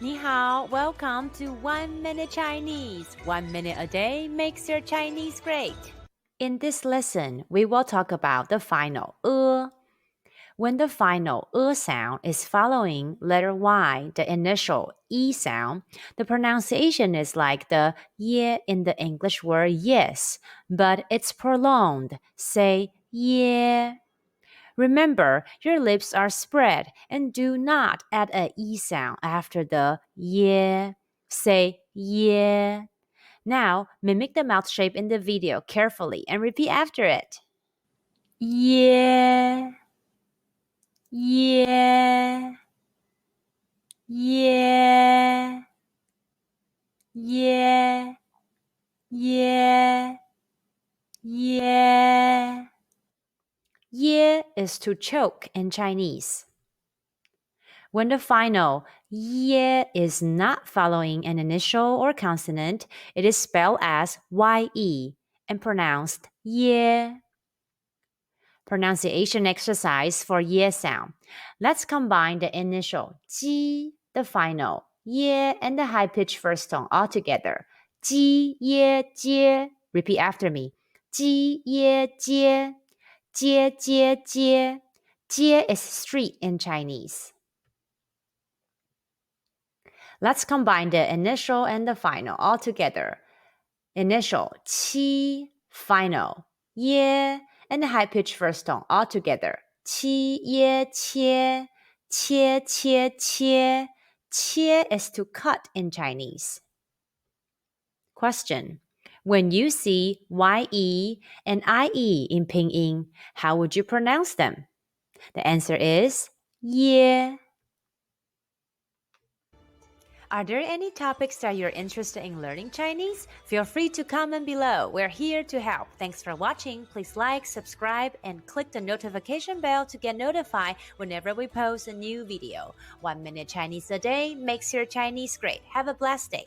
你好, welcome to 1 Minute Chinese. 1 minute a day makes your Chinese great. In this lesson, we will talk about the final When the final sound is following letter Y, the initial E sound, the pronunciation is like the ye in the English word yes, but it's prolonged. Say yeah. Remember, your lips are spread and do not add a E sound after the yeah. Say yeah. Now, mimic the mouth shape in the video carefully and repeat after it. Yeah. Yeah. Yeah. Yeah. Yeah. Yeah. Yeah is to choke in Chinese. When the final ye is not following an initial or consonant, it is spelled as ye and pronounced yeah. Pronunciation exercise for ye sound. Let's combine the initial ji, the final ye, and the high pitched first tone all together. Ji ye jie. Repeat after me. Ji ye jie. Jie jie jie. Jie is street in Chinese. Let's combine the initial and the final all together. Initial, qi, final, ye, and the high-pitched first tone all together. Qi, ye, qie, qie, qie, qie. Qie is to cut in Chinese. Question. When you see ye and ie in Pinyin, how would you pronounce them? The answer is ye. Are there any topics that you're interested in learning Chinese? Feel free to comment below. We're here to help. Thanks for watching. Please like, subscribe, and click the notification bell to get notified whenever we post a new video. 1 minute Chinese a day makes your Chinese great. Have a blessed day.